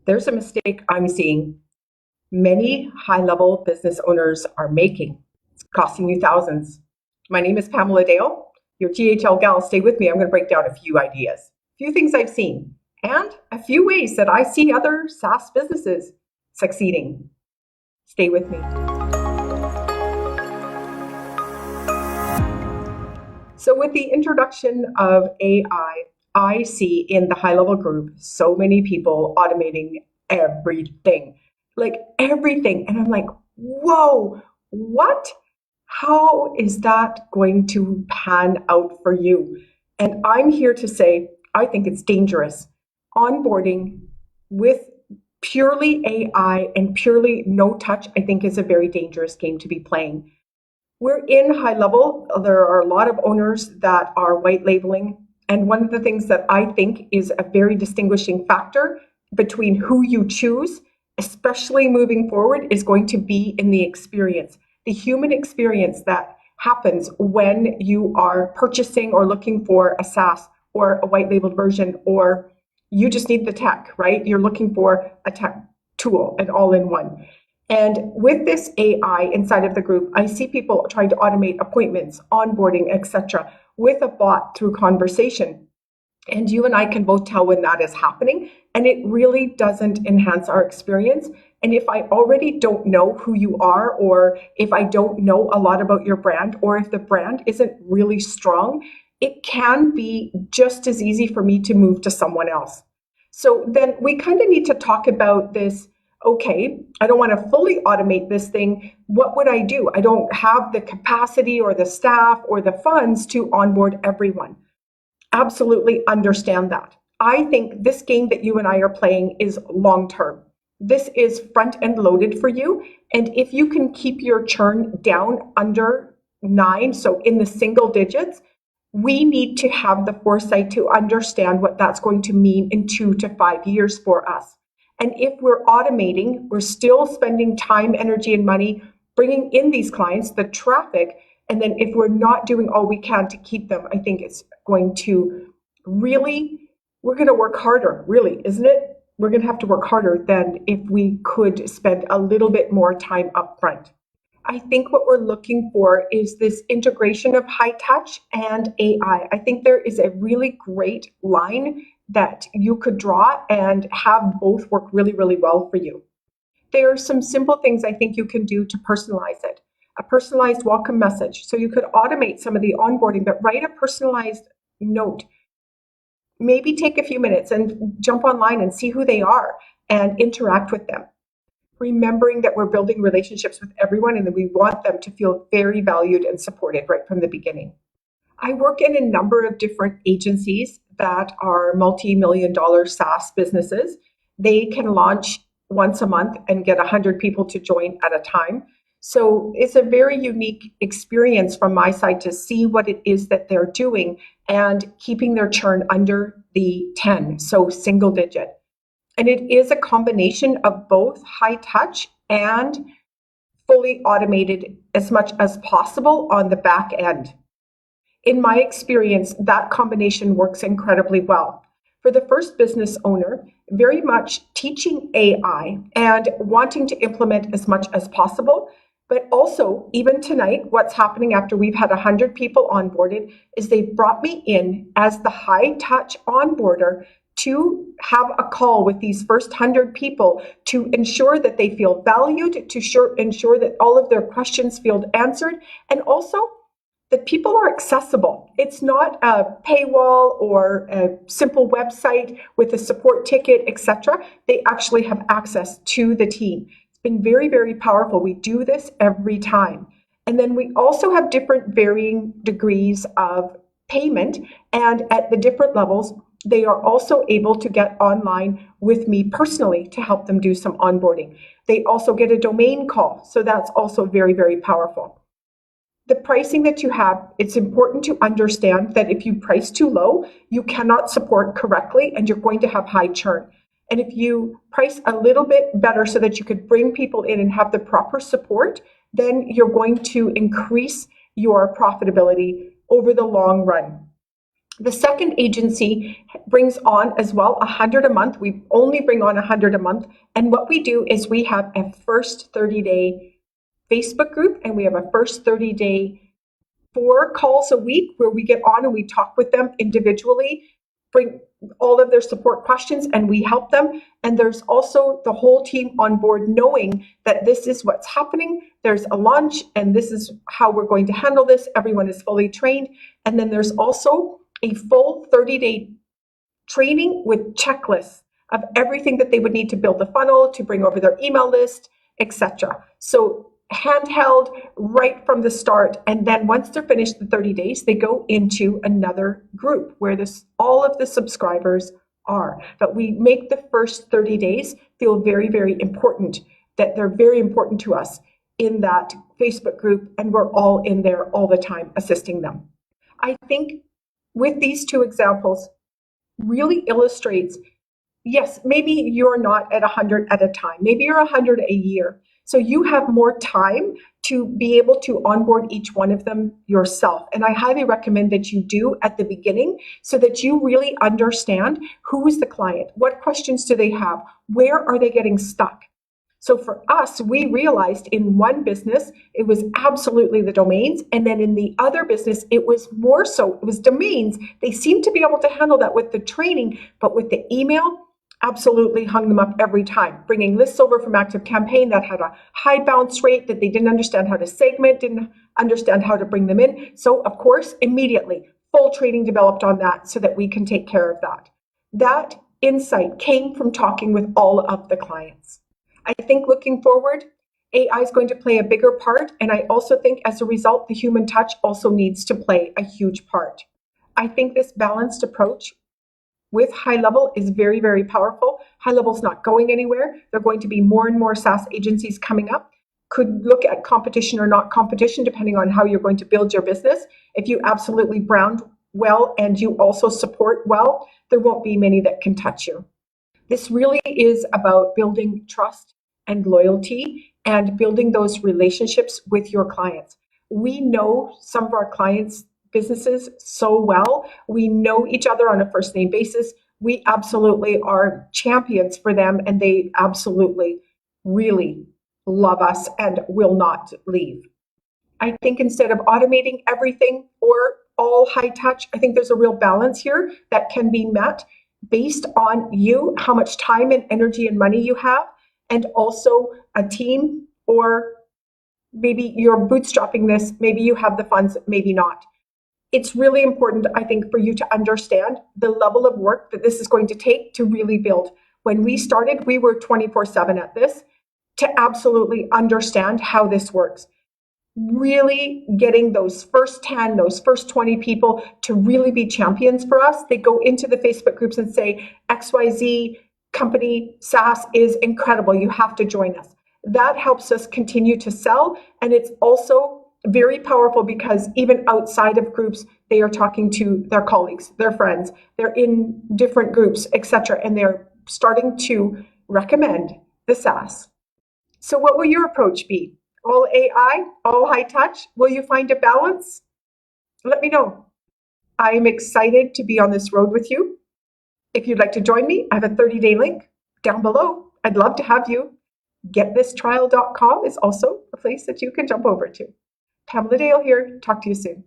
there's a mistake I'm seeing many high-level business owners are making. It's costing you thousands. My name is Pamela Dale, your GHL gal. Stay with me. I'm going to break down a few ideas, a few things I've seen, and a few ways that I see other SaaS businesses succeeding. Stay with me. So with the introduction of AI, I see in the high-level group so many people automating everything, like everything. And I'm like, whoa, what? How is that going to pan out for you? And I'm here to say, I think it's dangerous. Onboarding with purely AI and purely no touch, I think is a very dangerous game to be playing. We're in high level. There are a lot of owners that are white labeling. And one of the things that I think is a very distinguishing factor between who you choose, especially moving forward, is going to be in the experience, the human experience that happens when you are purchasing or looking for a SaaS or a white labeled version, or you just need the tech, right? You're looking for a tech tool, an all-in-one. And with this AI inside of the group, I see people trying to automate appointments, onboarding, etc., with a bot through conversation. And you and I can both tell when that is happening, and it really doesn't enhance our experience. And if I already don't know who you are, or if I don't know a lot about your brand, or if the brand isn't really strong, it can be just as easy for me to move to someone else. So then we kind of need to talk about this. Okay, I don't want to fully automate this thing. What would I do? I don't have the capacity or the staff or the funds to onboard everyone. Absolutely understand that. I think this game that you and I are playing is long-term. This is front-end loaded for you. And if you can keep your churn down under 9, so in the single digits, we need to have the foresight to understand what that's going to mean in 2 to 5 years for us. And if we're automating, we're still spending time, energy, and money bringing in these clients, the traffic. And then if we're not doing all we can to keep them, I think it's going to really, we're going to work harder, really, isn't it? We're going to have to work harder than if we could spend a little bit more time up front. I think what we're looking for is this integration of high touch and AI. I think there is a really great line that you could draw and have both work really, really well for you. There are some simple things I think you can do to personalize it. A personalized welcome message. So you could automate some of the onboarding, but write a personalized note. Maybe take a few minutes and jump online and see who they are and interact with them. Remembering that we're building relationships with everyone and that we want them to feel very valued and supported right from the beginning. I work in a number of different agencies that are multi-million-dollar SaaS businesses. They can launch once a month and get 100 people to join at a time. So it's a very unique experience from my side to see what it is that they're doing and keeping their churn under the 10, so single digit. And it is a combination of both high touch and fully automated as much as possible on the back end. In my experience, that combination works incredibly well. For the first business owner, very much teaching AI and wanting to implement as much as possible, but also even tonight, what's happening after we've had 100 people onboarded is they've brought me in as the high touch onboarder to have a call with these first 100 people to ensure that they feel valued, to ensure that all of their questions feel answered, and also that people are accessible. It's not a paywall or a simple website with a support ticket, etc. They actually have access to the team. It's been very, very powerful. We do this every time. And then we also have different varying degrees of payment, and at the different levels, they are also able to get online with me personally to help them do some onboarding. They also get a domain call, so that's also very, very powerful. The pricing that you have, it's important to understand that if you price too low, you cannot support correctly and you're going to have high churn. And if you price a little bit better so that you could bring people in and have the proper support, then you're going to increase your profitability over the long run. The second agency brings on as well 100 a month. We only bring on 100 a month. And what we do is we have a first 30-day Facebook group, and we have a first 30-day 4 calls a week where we get on and we talk with them individually, bring all of their support questions, and we help them. And there's also the whole team on board knowing that this is what's happening. There's a launch and this is how we're going to handle this. Everyone is fully trained. And then there's also a full 30-day training with checklists of everything that they would need to build the funnel, to bring over their email list, etc. So handheld right from the start. And then once they're finished the 30 days, they go into another group where all of the subscribers are. But we make the first 30 days feel very, very important, that they're very important to us in that Facebook group, and we're all in there all the time assisting them. I think with these 2 examples really illustrates, yes, maybe you're not at 100 at a time, maybe you're 100 a year. So you have more time to be able to onboard each one of them yourself. And I highly recommend that you do at the beginning so that you really understand who is the client, what questions do they have, where are they getting stuck. So for us, we realized in one business, it was absolutely the domains. And then in the other business, it was more so, it was domains. They seemed to be able to handle that with the training, but with the email, absolutely hung them up every time, bringing lists over from ActiveCampaign that had a high bounce rate, that they didn't understand how to segment, didn't understand how to bring them in. So of course, immediately, full training developed on that so that we can take care of that. That insight came from talking with all of the clients. I think looking forward, AI is going to play a bigger part. And I also think as a result, the human touch also needs to play a huge part. I think this balanced approach with High Level is very, very powerful. High Level is not going anywhere. There are going to be more and more SaaS agencies coming up. Could look at competition or not competition, depending on how you're going to build your business. If you absolutely brand well and you also support well, there won't be many that can touch you. This really is about building trust and loyalty and building those relationships with your clients. We know some of our clients' businesses so well. We know each other on a first name basis. We absolutely are champions for them, and they absolutely really love us and will not leave. I think instead of automating everything or all high touch, I think there's a real balance here that can be met based on you, how much time and energy and money you have, and also a team, or maybe you're bootstrapping this, maybe you have the funds, maybe not. It's really important, I think, for you to understand the level of work that this is going to take to really build. When we started, we were 24/7 at this, to absolutely understand how this works. Really getting those first 10, those first 20 people to really be champions for us. They go into the Facebook groups and say, XYZ company SaaS is incredible. You have to join us. That helps us continue to sell. And it's also very powerful because even outside of groups, they are talking to their colleagues, their friends, they're in different groups, etc. And they're starting to recommend the SaaS. So what will your approach be? All AI, all high touch? Will you find a balance? Let me know. I'm excited to be on this road with you. If you'd like to join me, I have a 30-day link down below. I'd love to have you. GetThisTrial.com is also a place that you can jump over to. Pamela Dale here. Talk to you soon.